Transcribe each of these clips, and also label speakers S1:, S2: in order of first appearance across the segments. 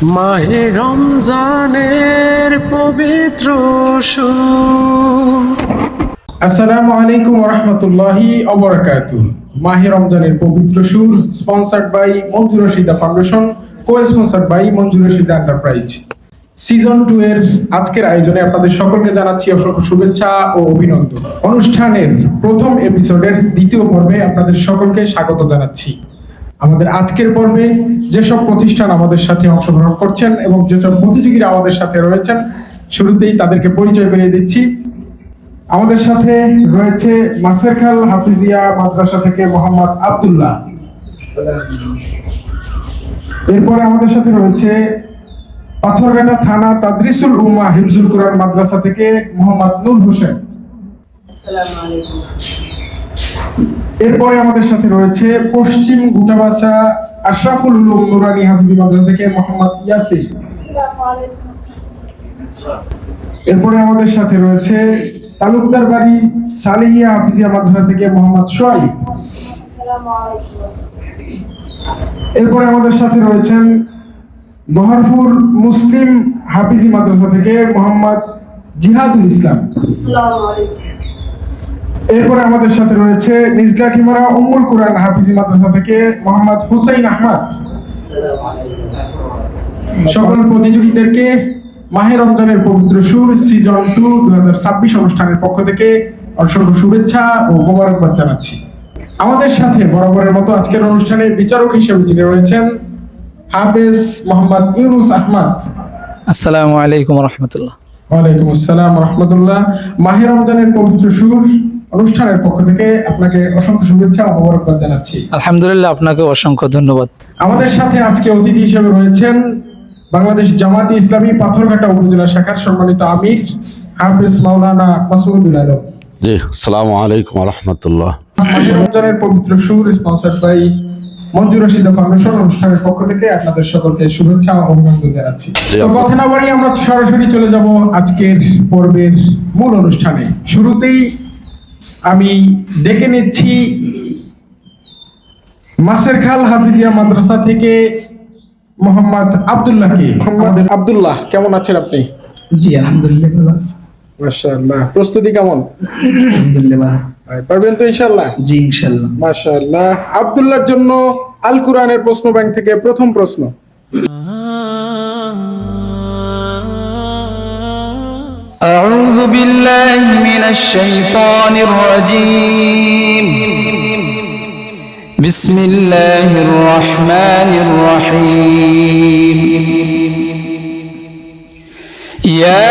S1: মাহে রমজানের পবিত্র আসসালামু আলাইকুম ওয়া রাহমাতুল্লাহি ওয়া বারাকাতুহু। মাহে রমজানের পবিত্র সুর স্পন্সর্ড বাই মঞ্জুর রশিদা ফাউন্ডেশন, কো-স্পন্সর্ড বাই মঞ্জুর রশিদা এন্টারপ্রাইজ। সিজন 2 এর আজকের আয়োজনে আপনাদের সকলকে জানাচ্ছি অসংখ্য শুভেচ্ছা ও অভিনন্দন। অনুষ্ঠানের প্রথম এপিসোডের দ্বিতীয় পর্বে আপনাদের সকলকে স্বাগত জানাচ্ছি। আমাদের আজকের পর্বে যেসব প্রতিষ্ঠান আমাদের সাথে অংশগ্রহণ করছেন এবং যেসব প্রতিযোগীরা আমাদের সাথে রয়েছেন, শুরুতেই তাদেরকে পরিচয় করিয়ে দিচ্ছি। আমাদের সাথে রয়েছে মাসেরখাল হাফিজিয়া মাদ্রাসা থেকে মোহাম্মদ আব্দুল্লাহ। এরপরে আমাদের সাথে রয়েছে পাথরঘাটা থানা তাদরিসুল উম্মাহ হিফজুল কুরআন মাদ্রাসা থেকে মোহাম্মদ নূর হোসেন। আসসালামু আলাইকুম। এরপরে আমাদের সাথে রয়েছে পশ্চিম গুটাবাসা আশরাফুল উলুম নুরানী হাফিজি মাদ্রাসা থেকে মোহাম্মদ ইয়াসিন। আসসালামু আলাইকুম। এরপরে আমাদের সাথে রয়েছে তালুকদার বাড়ি সালেহিয়া হাফিজিয়া মাদ্রাসা থেকে মোহাম্মদ সোহাইব। আসসালামু আলাইকুম। এরপরে আমাদের সাথে রয়েছেন বহরপুর মুসলিম হাফিজি মাদ্রাসা থেকে মোহাম্মদ জিহাদুল ইসলাম। আসসালামু আলাইকুম। এরপরে আমাদের সাথে রয়েছে নিজলা টিমারা উম্মুল কুরআন হাফিজি মাদ্রাসা থেকে মোহাম্মদ হুসাইন আহমদ। আসসালামু আলাইকুম। সকল প্রতিযোগীদেরকে মাহে রমজানের পবিত্র সুর সিজন 2 2026 অনুষ্ঠানের পক্ষ থেকে অসংখ্য শুভেচ্ছা ও মোবারকবাদ জানাচ্ছি। আমাদের সাথে বরাবরের মতো আজকের অনুষ্ঠানে বিচারক হিসেবে যিনি রয়েছেন হাফেজ মোহাম্মদ ইউনুস আহমদ।
S2: আসসালামু আলাইকুম ওয়া রাহমাতুল্লাহ।
S1: ওয়া আলাইকুম আসসালাম ওয়া রাহমাতুল্লাহ। মাহে রমজানের পবিত্র সুর অনুষ্ঠানের পক্ষ থেকে আপনাকে অসংখ্য শুভেচ্ছা ও মোবারকবাদ জানাচ্ছি।
S2: আলহামদুলিল্লাহ, আপনাকে অসংখ্য ধন্যবাদ।
S1: আমাদের সাথে আজকে অতিথি হিসেবে রয়েছেন বাংলাদেশ জামাতে ইসলামী পাথরঘাটা উপজেলা শাখার সম্মানিত আমির হাফেজ মাওলানা মাসউদুল আলম।
S3: জি, আসসালামু আলাইকুম ওয়া রাহমাতুল্লাহ।
S1: মাহে রমজানের পবিত্র সুর স্পন্সর্ড বাই মঞ্জুর রশিদা ফাউন্ডেশন অনুষ্ঠানের পক্ষ থেকে আপনাদের সকলকে শুভেচ্ছা ও অভিনন্দন জানাচ্ছি। তো কথা না বাড়িয়ে আমরা সরাসরি চলে যাব আজকের পর্বের মূল অনুষ্ঠানে। শুরুতেই আমি ডেকে নিচ্ছি মাসেরখাল হাফিজিয়া মাদ্রাসা থেকে মোহাম্মদ আব্দুল্লাহকে। আমাদের আব্দুল্লাহ, কেমন আছেন আপনি?
S2: জি আলহামদুলিল্লাহ ভালো আছি।
S1: মাশাআল্লাহ। প্রস্তুতি কেমন?
S2: আলহামদুলিল্লাহ।
S1: পারবেন তো ইনশাআল্লাহ?
S2: জি ইনশাআল্লাহ।
S1: মাশাআল্লাহ। আব্দুল্লাহর জন্য আল কুরআনের প্রশ্ন ব্যাংক থেকে প্রথম প্রশ্ন।
S2: আউযু বিল্লাহি মিনাশ শাইতানির রাজীম। বিসমিল্লাহির রহমানির রহিম। ইয়া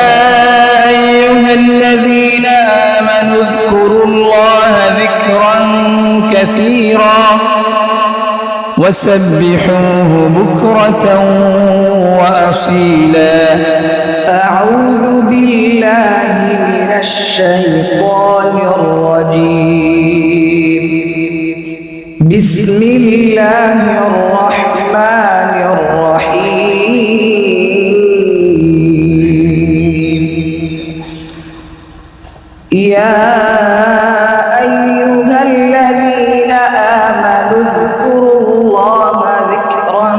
S2: আইয়ুহাল্লাযীনা আমানু যকুরুল্লাহা যিকরান কাসীরা وسبحوه بكرة وأصيلا.
S4: أعوذ بالله من الشيطان الرجيم. بسم الله الرحمن الرحيم. يا أيها الذين آمنوا اذكروا الله ذكرا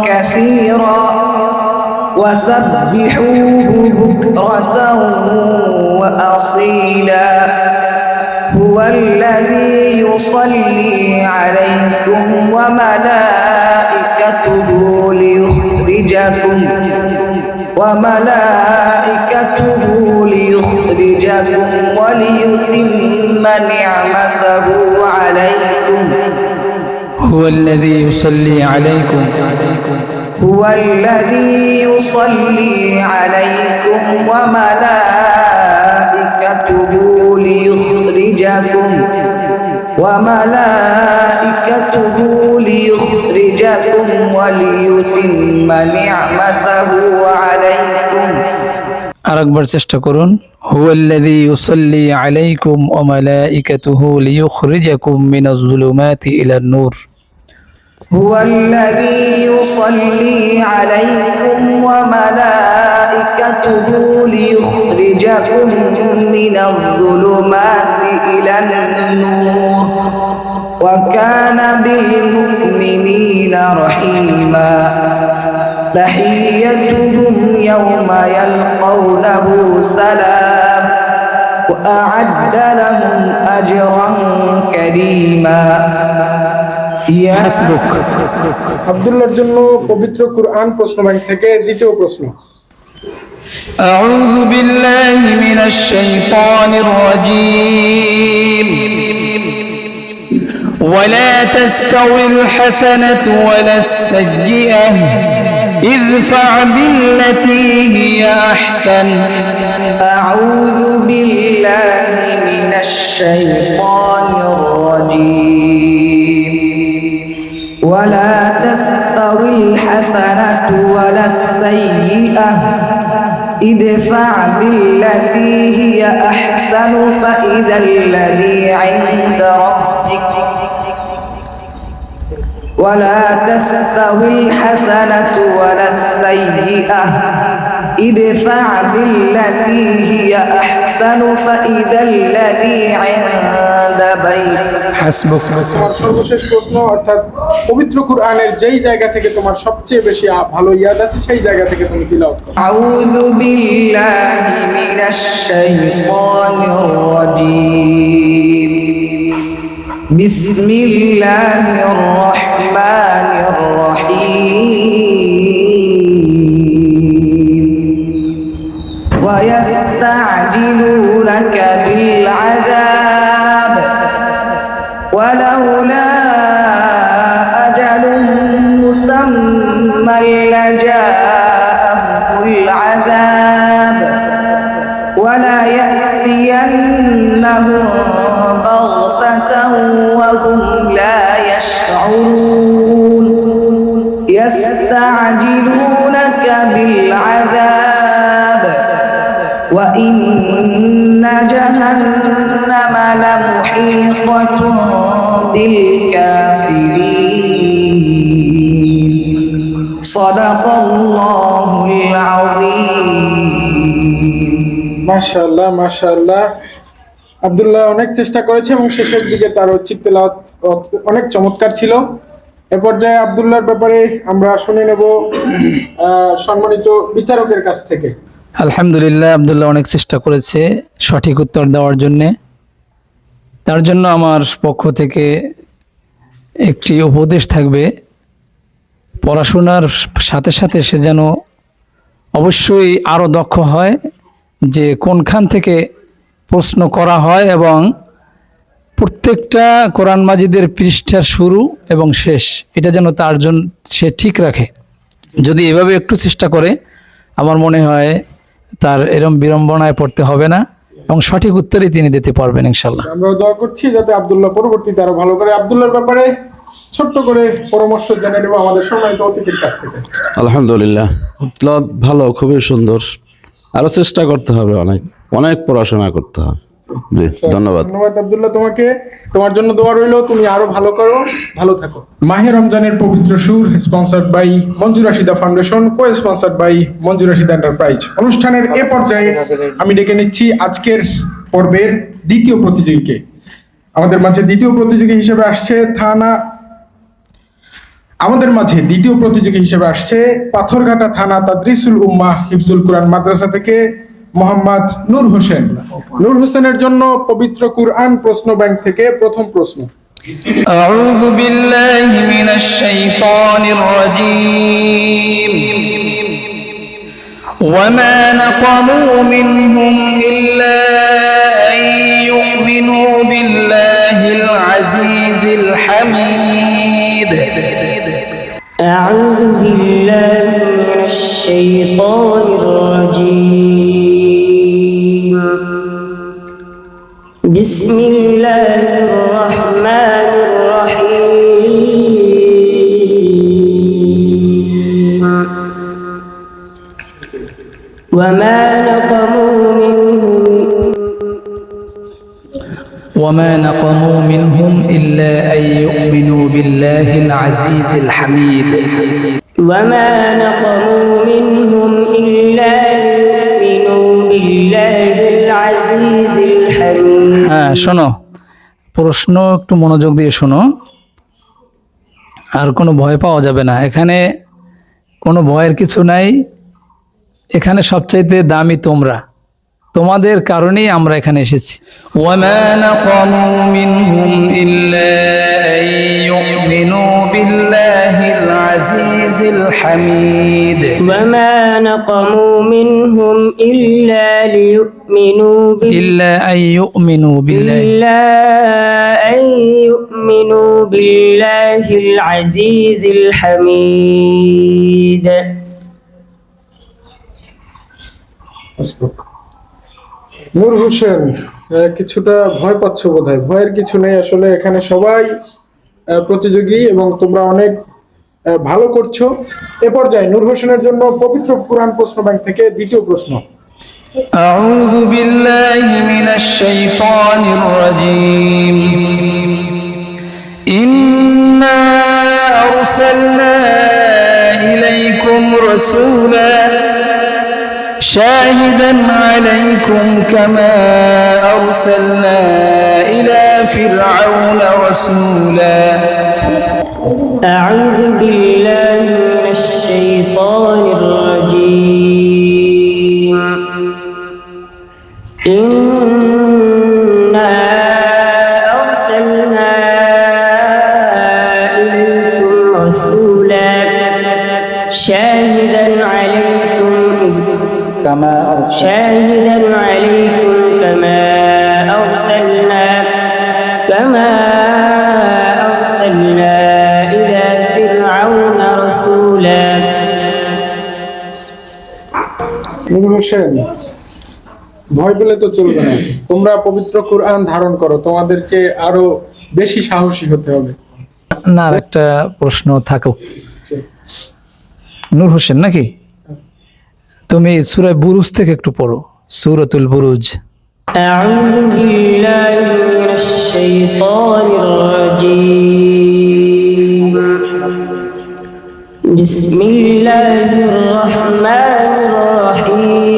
S4: كثيرا وسبحوه بكرة وأصيلا. هو الذي يصلي عليكم وملائكته ليخرجكم وليتم نعمته عليكم.
S2: هو الذي يصلي عليكم
S4: وملائكته ليخرجكم وليتم نعمته عليكم.
S2: আরেকবার চেষ্টা করুন। هو الذي يصلي عليكم وملائكته ليخرجكم من الظلمات إلى النور.
S4: هو الذي يصلي عليكم وملائكته ليخرجكم من الظلمات إلى النور وكان بالمؤمنين رحيما. تحيتهم يوم يلقونه سلام وأعد لهم أجرا كريما
S2: حسبك
S1: আব্দুল্লাহর জন্য পবিত্র কুরআন প্রশ্ন ব্যাংক থেকে দ্বিতীয় প্রশ্ন।
S2: أعوذ بالله من الشيطان الرجيم ولا تستوي الحسنة ولا السيئة ادفع بالتي هي أحسن
S4: أعوذ بالله من الشيطان الرجيم ولا تستوي الحسنة ولا السيئة ادفع بالتي هي أحسن فإذا الذي عند ربك ولا تستوي الحسنة ولا السيئة ادفع بالتي هي أحسن فإذا الذي عند بيتك
S2: حسبك
S1: তোমার সর্বশেষ প্রশ্ন, অর্থাৎ পবিত্র কুরআনের যেই জায়গা থেকে তোমার সবচেয়ে বেশি ভালো ইয়াদ আছে সেই জায়গা থেকে তুমি তিলাওয়াত করো।
S4: أعوذ بالله من الشيطان الرجيم بسم الله الرحمن الرحيم ويستعجلونك بالعذاب ولولا أجل مسمى لجاءهم العذاب ولا يأتينهم بغتة وهم لا يشعرون يستعجلونك بالعذاب وإن جهنم لمحيطة بالكافرين صدق الله العظيم
S1: মাশাআল্লাহ মাশাআল্লাহ। আব্দুল্লাহ অনেক চেষ্টা করেছে এবং শেষের দিকে তার ঐচ্ছিক তেলাওয়াত অনেক চমৎকার ছিল। এ পর্যায়ে আব্দুল্লাহর ব্যাপারে আমরা শুনে নেব সম্মানিত বিচারকের কাছ থেকে।
S2: আলহামদুলিল্লাহ, আব্দুল্লাহ অনেক চেষ্টা করেছে সঠিক উত্তর দেওয়ার জন্যে। তার জন্য আমার পক্ষ থেকে একটি উপদেশ থাকবে, পড়াশোনার সাথে সাথে সে যেন অবশ্যই আরও দক্ষ হয় যে কোনখান থেকে প্রশ্ন করা হয় এবং প্রত্যেকটা কোরআন মাজিদের পৃষ্ঠার শুরু এবং শেষ এটা যেন তার জন্য সে ঠিক রাখে। যদি এভাবে একটু চেষ্টা করে আমার মনে হয় তার এরম বিড়ম্বনায় পড়তে হবে না এবং সঠিক উত্তরই তিনি দিতে পারবেন ইনশাল্লাহ।
S1: আমরা দোয়া করছি যাতে আব্দুল্লাহ পরবর্তীতে আরো ভালো করে। আব্দুল্লাহর ব্যাপারে ছোট্ট করে পরামর্শ জেনে নেব আমাদের সম্মানিত অতিথির কাছ থেকে।
S3: আলহামদুলিল্লাহ, তেলাওয়াত ভালো, খুবই সুন্দর। আরো চেষ্টা করতে হবে, অনেক অনেক পড়াশোনা করতে হবে। জি, ধন্যবাদ।
S1: ধন্যবাদ আব্দুল্লাহ তোমাকে। তোমার জন্য দোয়া রইলো, তুমি আরো ভালো করো, ভালো থাকো। মাহে রমজানের পবিত্র সুর, sponsored by Manjur Rashida foundation, co sponsored by Manjur Rashida enterprise. অনুষ্ঠানের এ পর্যায়ে আমি ডেকে নিচ্ছি আজকের পর্বের দ্বিতীয় প্রতিযোগীকে। আমাদের মাঝে দ্বিতীয় প্রতিযোগী হিসেবে আসছে পাথরঘাটা থানা তাদরিসুল উম্মাহ হিফজুল কুরআন মাদ্রাসা থেকে মোহাম্মদ নূর হোসেন। নূর হোসেনের জন্য পবিত্র কুরআন প্রশ্ন ব্যাংক থেকে প্রথম প্রশ্ন।
S2: أعوذ بالله من الشيطان الرجيم وما نقموا منهم إلا أن يؤمنوا بالله العزيز الحميد
S5: أعوذ بالله من الشيطان الرجيم بسم الله الرحمن الرحيم وما
S2: نقموا منهم إلا أن يؤمنوا بالله العزيز الحميد
S5: وما نقموا منهم إلا ليؤمنوا بالله العزيز الحميد।
S2: হ্যাঁ, শোনো, প্রশ্ন একটু মনোযোগ দিয়ে শোনো, আর কোনো ভয় পাওয়া যাবে না। এখানে কোনো ভয়ের কিছু নাই। এখানে সবচাইতে দামি তোমরা, তোমাদের কারণেই আমরা এখানে এসেছি। ওয়ামা নাকামু মিনহুম ইল্লা আন ইউমিনু বিল্লাহিল আজিজিল হামিদ।
S5: وما نقموا منهم إلا ليؤمنوا
S2: ইল্লা আন ইউমিনু বিল্লাহি
S5: إلا أن يؤمنوا بالله العزيز الحميد.
S1: নূর হোসেন, কিছুটা ভয় পাচ্ছ বোধহয়। ভয়ের কিছু নেই, আসলে এখানে সবাই প্রতিযোগী এবং তোমরা অনেক ভালো করছো। এ পর্যায়ে নূর হোসেনের জন্য পবিত্র কুরআন প্রশ্ন ব্যাংক থেকে দ্বিতীয় প্রশ্ন।
S2: আউযু বিল্লাহি মিনাশ শাইতানির রাজীম। ইন্না আরসালনা ইলাইকুম রাসূলা শাহিদান আলাইকুম কামা আরসালনা ইলা ফিরআউনা রাসূলা।
S5: أعوذ بالله من الشيطان الرجيم. إنا أرسلنا إليكم رسولا شاهدا عليكم كما أرسلنا إلى فرعون رسولا.
S1: নূর হোসেন, ভয় পেলে তো চলবে না। তোমরা পবিত্র কুরআন ধারণ করো, তোমাদেরকে আরো বেশি সাহসী হতে হবে।
S2: না, আর একটা প্রশ্ন থাকুক। নূর হোসেন নাকি, তুমি সূরা বুরুজ থেকে একটু পড়ো, সূরাতুল বুরুজ।
S5: أعوذ بالله من الشيطان الرجيم. بسم الله الرحمن الرحيم.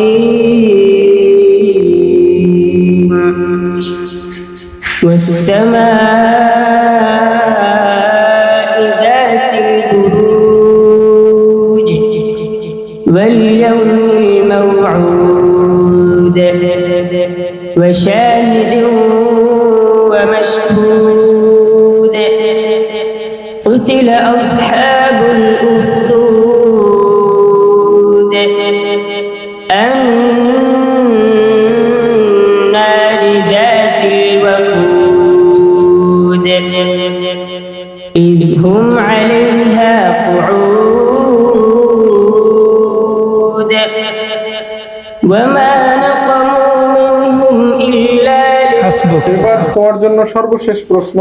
S5: والسماء ذات البروج واليوم الموعود وشاهد ومشهود. قتل أصحاب الأخدود النار ذات الوقود إذ هم عليها قعود وما نقموا منهم إلا
S2: হাসবুক।
S1: এবার তোমার জন্য সর্বশেষ প্রশ্ন।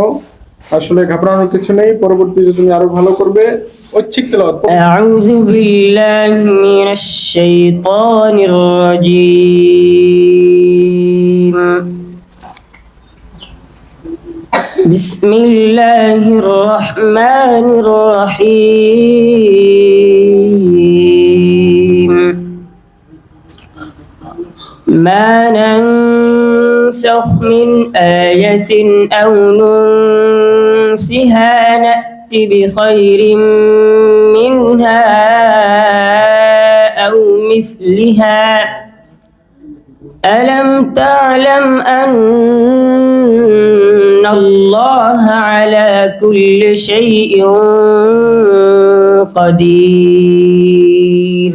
S1: আসলে ঘাবড়ানোর কিছু নেই, পরবর্তীতে তুমি আরো ভালো করবে। ঐচ্ছিক তেলাওয়াত।
S5: أعوذ بالله من الشيطان الرجيم. بسم الله الرحمن الرحيم. ما ننسخ من آية أو ننسها نأت بخير منها أو مثلها. ألم تعلم أن الله على كل شيء قدير.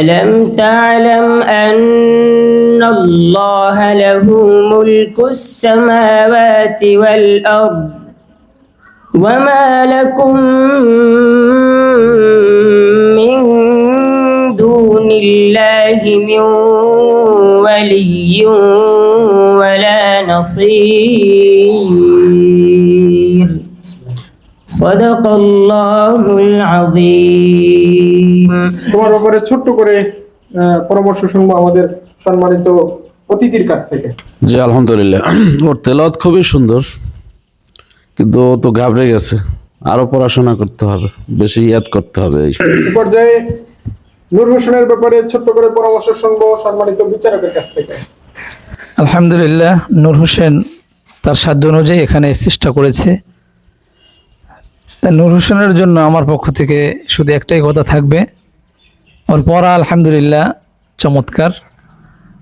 S5: ألم تعلم أن الله له ملك السماوات والأرض وما لكم من دون الله من ولي ولا نصير. صدق الله العظيم.
S1: তোমার ব্যাপারে ছোট্ট করে পরামর্শ শুনবো আমাদের সম্মানিত অতিথির কাছ থেকে।
S3: জি আলহামদুলিল্লাহ, ওর তেলাওয়াত খুবই সুন্দর, কিন্তু ও তো ঘাবড়ে গেছে। আরো পড়াশোনা করতে হবে, বেশি ইয়াদ করতে হবে।
S1: এই পর্যায়ে নূর হোসেনের ব্যাপারে ছোট্ট করে পরামর্শ শুনবো সম্মানিত বিচারকের কাছ থেকে।
S2: আলহামদুলিল্লাহ, নূর হোসেন তার সাধ্য অনুযায়ী এখানে চেষ্টা করেছে। তা নূর হোসেনের জন্য আমার পক্ষ থেকে শুধু একটাই কথা থাকবে, ওর পড়া আলহামদুলিল্লাহ চমৎকার,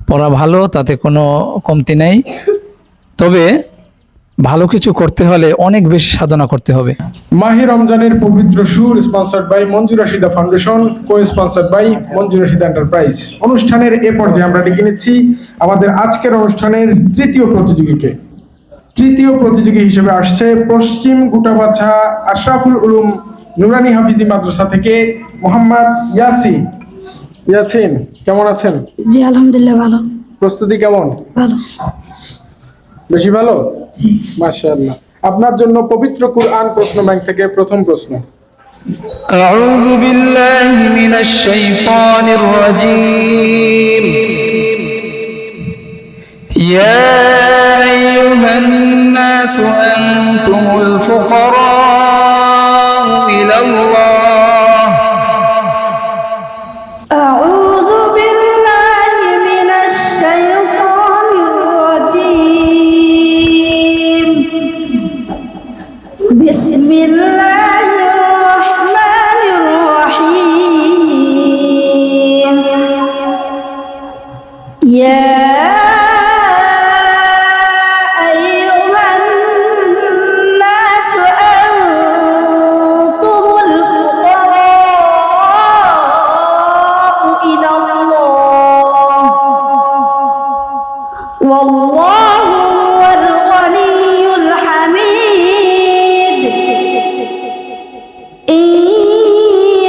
S2: পড়া ভালো, তাতে কোনো কমতি নেই। তবে ভালো কিছু করতে হলে অনেক বেশি সাধনা করতে হবে।
S1: মাহে রমজানের পবিত্র সুর, sponsored by Manju Rashida foundation, co sponsored by Manju Rashida enterprise. অনুষ্ঠানের এ পর্যায়ে আমরা ডেকে নিচ্ছি আমাদের আজকের অনুষ্ঠানের তৃতীয় প্রতিযোগীকে। তৃতীয় প্রতিযোগী হিসেবে আসছে পশ্চিম গুটাবাছা আশরাফুল উলুম নুরানি হাফিজি মাদ্রাসা থেকে মোহাম্মদ ইয়াসিন। ইয়াসিন, কেমন আছেন?
S6: জি আলহামদুলিল্লাহ ভালো।
S1: প্রস্তুতি কেমন?
S6: ভালো।
S1: বেশি ভালো?
S6: জি।
S1: মাশাআল্লাহ। আপনার জন্য পবিত্র কুরআন প্রশ্ন ব্যাংক থেকে প্রথম প্রশ্ন।
S2: أعوذ بالله من الشيطان الرجيم. يا أيها الناس أنتم الفقراء إلى الله.
S6: أعوذ بالله من الشيطان الرجيم. بسم الله الرحمن الرحيم. يا والله هو الغني الحميد. إن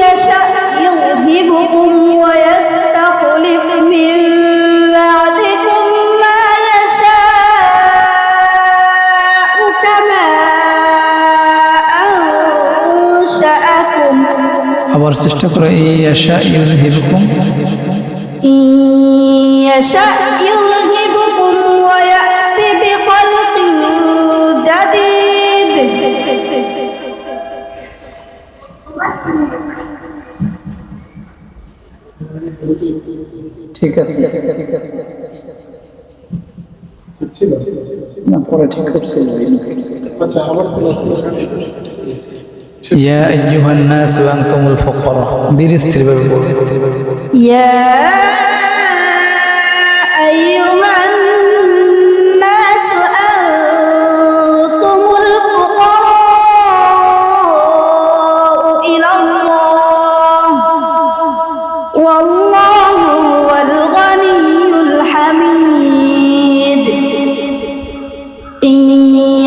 S6: يشأ يذهبكم ويستخلف من بعدكم ما يشاء كما أنشأكم.
S2: আবার চেষ্টা করে ইয়াশা ইউযহিবকুম।
S6: إن يشأ يذهبكم ويأتي بخلق جديد.
S2: ঠিক আছে, না পরে ঠিক করছি।
S1: আচ্ছা, আবার
S2: يا أيها الناس أنتم الفقراء ধীরে স্থির ভাবে বলুন।
S6: يا أيها الناس أنتم الفقراء إلى الله والله هو الغني الحميد. إن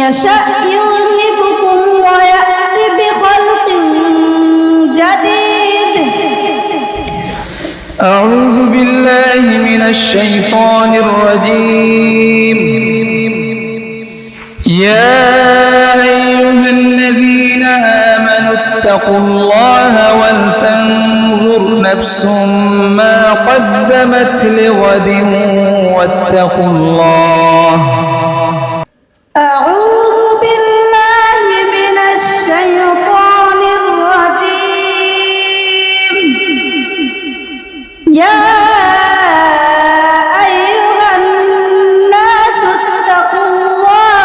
S6: يشأ يذهبكم ويأتي بخلق جديد.
S2: أعوذ بالله من الشيطان الرجيم. يا أيها الذين آمنوا اتقوا الله ولتنظر نفس ما قدمت لغد واتقوا الله.
S6: أعوذ بالله من الشيطان الرجيم. يا أيها الناس اتقوا الله.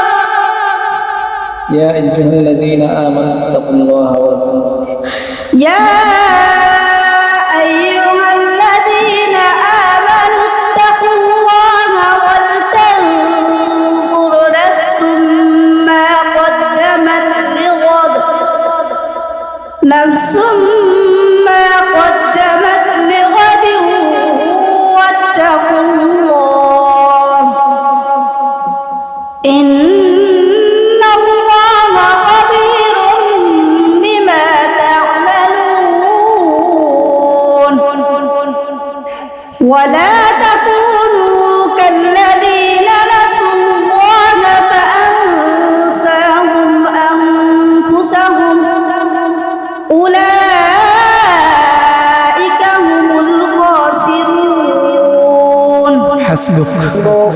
S2: يا أيها الذين آمنوا اتقوا الله ولتنظر.
S6: يا أيها الذين آمنوا اتقوا الله ولتنظر نفس ما قدمت لغد. نفس ما قدمت لغد واتقوا الله. إن الله خبير بما تعملون. ولا تكونوا كالذين نسوا الله فأنساهم أنفسهم. أولئك هم الخاسرون.
S2: حسبك.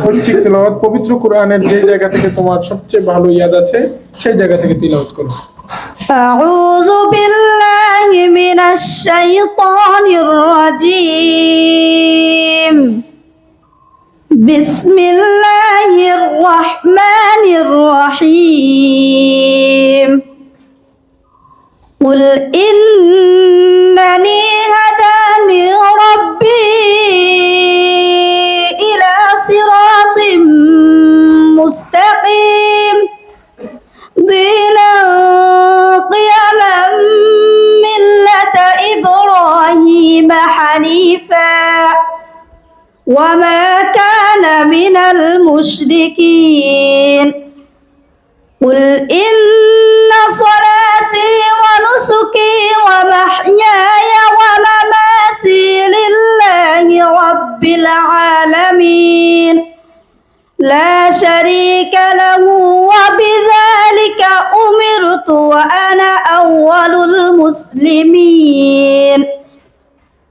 S1: ঐচ্ছিক তেলাওয়াত পবিত্র কোরআনের যে জায়গা থেকে তোমার সবচেয়ে ভালো ইয়াদ আছে সেই জায়গা থেকে তিলাওয়াত করো।
S6: أعوذ بالله من الشيطان الرجيم. بسم الله الرحمن الرحيم. قل إنني هداني ربي إلى صراط مستقيم دينا قيما ملة إبراهيم حنيفا وما كان من المشركين قل إن صلاتي ونسكي ومحياي ومماتي لله رب العالمين لا شريك له وبذلك أمرت وأنا أول المسلمين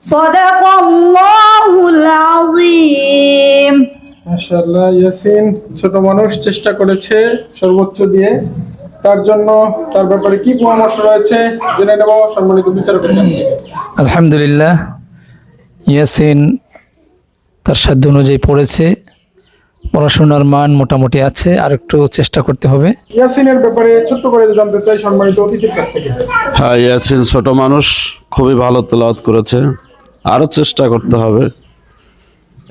S6: صدق الله العظيم
S1: মাশাআল্লাহ। ইয়াসিন ছোট মানুষ চেষ্টা করেছে সর্বোচ্চ দিয়ে, তার জন্য তার ব্যাপারে কি পরামর্শ রয়েছে জেনে নেব সম্মানিত বিচারকের কাছ থেকে।
S2: আলহামদুলিল্লাহ, ইয়াসিন তার সাধ্য অনুযায়ী পড়েছে, পড়াশোনার মান মোটামুটি আছে, আর একটু চেষ্টা করতে হবে।
S1: ইয়াসিনের ব্যাপারে ছোট্ট করে জানতে চাই সম্মানিত অতিথির কাছ থেকে।
S3: হ্যাঁ, ইয়াসিন ছোট মানুষ, খুবই ভালো তেলাওয়াত করেছে, আরও চেষ্টা করতে হবে,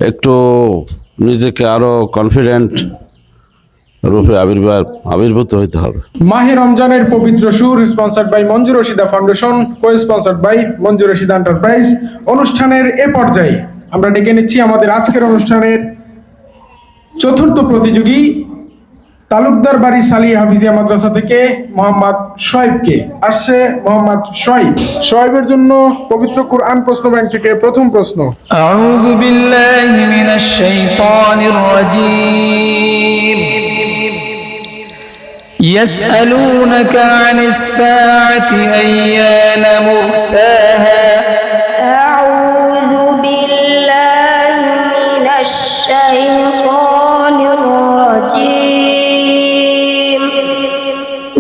S3: একটু নিজেকে আরও কনফিডেন্ট রূপে আবির্ভূত হইতে হবে।
S1: মাহে রমজানের পবিত্র সুর, sponsored by Manjur Rashida foundation, co sponsored by মঞ্জুর রশিদা এন্টারপ্রাইজ। অনুষ্ঠানের এ পর্যায়ে আমরা ডেকে নিচ্ছি আমাদের আজকের অনুষ্ঠানের চতুর্থ প্রতিযোগী তালুকদার বাড়ি সালি হাফিজিয়া মাদ্রাসা থেকে মোহাম্মদ শোয়েবকে। আসছে মোহাম্মদ শোয়েব। শোয়েবের জন্য পবিত্র কুরআন প্রশ্ন ব্যাংক থেকে প্রথম প্রশ্ন।
S2: আউযু বিল্লাহি মিনাশ শাইতানির রাজীম। ইয়াসআলুনাকা আনিস সাআতি আইয়ানা মুরসাহা।
S5: أعوذ بالله من الشيطان الرجيم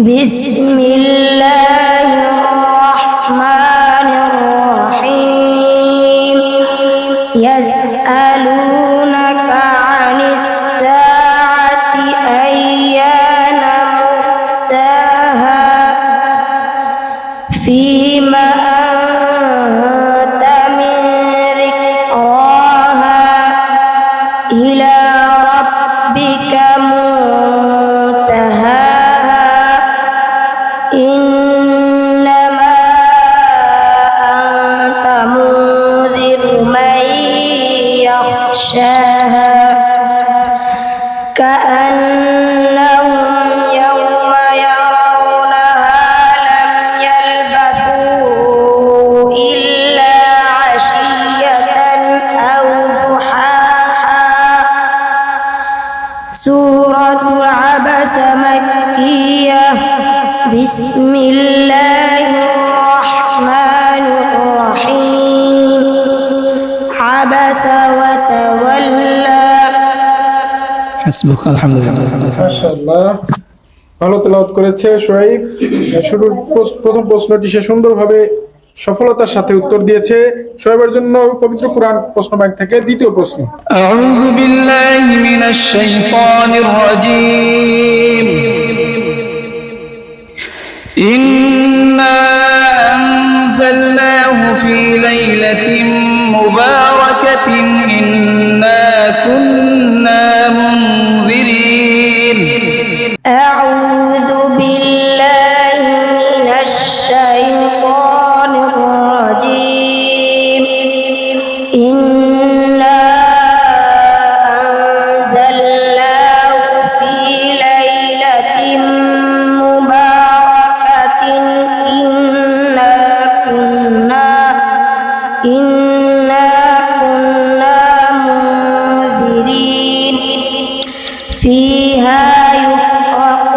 S5: بسم الله الرحمن الرحيم يسألونك عن الساعة أيان مرساها فيما أنت من ذكراها إلى ربك منتهاها إنما أنت منذر من يخشاها كأنهم يوم يرونها لم يلبثوا إلا عشية أو ضحاها سورة عبس مكية بسم الله الرحمن الرحيم عبس وتولى
S2: হাসবুক। আলহামদুলিল্লাহ।
S1: মাশাআল্লাহ, ভালো তেলাওয়াত করেছে শোয়েব। শুরুর প্রথম প্রশ্নটি সে সুন্দরভাবে সফলতার সাথে উত্তর দিয়েছে। শোয়েবের জন্য পবিত্র কুরআন প্রশ্ন ব্যাংক থেকে দ্বিতীয় প্রশ্ন।
S2: أعوذ بالله من الشيطان الرجيم إنا أنزلناه في ليلة مباركة إنا كنا منذرين
S5: أعوذ بالله من الشيطان الرجيم إنا أنزلناه في ليلة مباركة إنا كنا منذرين فيها يفرق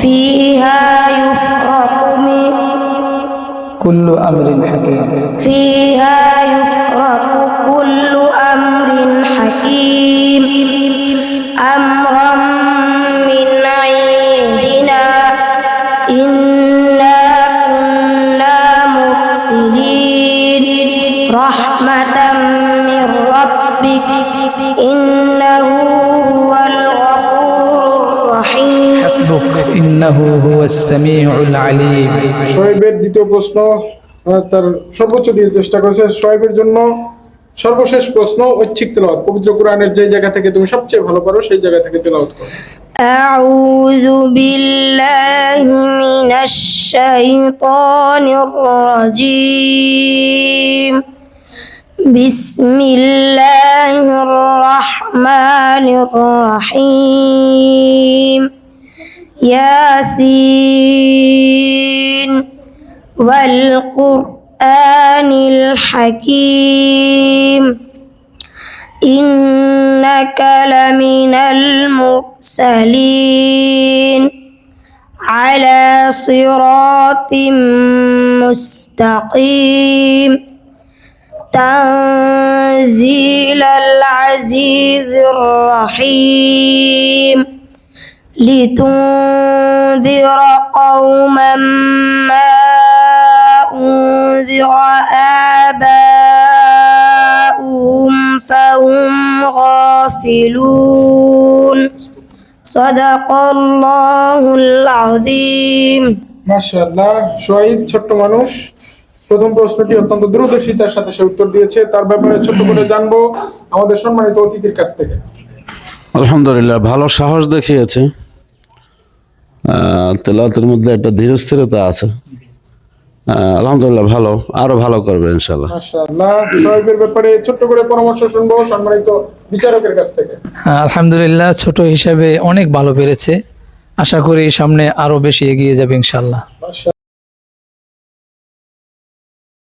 S5: فيها يفرق
S2: كل أمر حكيم
S5: فيها يفرق كل أمر حكيم أمرا من عندنا إنا كنا مرسلين رحمة من ربك إنه هو
S2: حسبك إنه هو السميع العليم
S1: শোয়েবের দ্বিতীয় প্রশ্ন তার সর্বোচ্চ দিয়ে চেষ্টা করেছে। শোয়েবের জন্য সর্বশেষ প্রশ্ন ঐচ্ছিক তেলাওয়াত, পবিত্র কোরআনের যে জায়গা থেকে তুমি সবচেয়ে ভালো পারো সেই জায়গা থেকে তেলাওয়াত করো।
S5: أعوذ بالله من الشيطان الرجيم بسم الله الرحمن الرحيم ياسين والقرآن الحكيم إنك لمن المرسلين على صراط مستقيم تنزيل العزيز الرحيم لتنذر قوما ما أنذر آباؤهم فهم غافلون صدق الله العظيم
S1: মাশাআল্লাহ। শহীদ ছোট্ট মানুষ, প্রথম প্রশ্নটি অত্যন্ত দূরদর্শিতার সাথে সে উত্তর দিয়েছে। তার ব্যাপারে ছোট্ট করে জানবো আমাদের সম্মানিত অতিথির কাছ থেকে।
S3: আলহামদুলিল্লাহ, ভালো সাহস দেখিয়েছে। তেলাওয়াতের মধ্যে একটা ধীরস্থিরতা আছে। আলহামদুলিল্লাহ, ভালো, আরো ভালো করবে ইনশাআল্লাহ।
S1: মাশাআল্লাহ। শোয়েবের ব্যাপারে ছোট্ট করে পরামর্শ শুনবো সম্মানিত বিচারকের কাছ থেকে।
S2: আলহামদুলিল্লাহ, ছোট হিসাবে অনেক ভালো পেরেছে। আশা করি সামনে আরো বেশি এগিয়ে যাবে ইনশাআল্লাহ।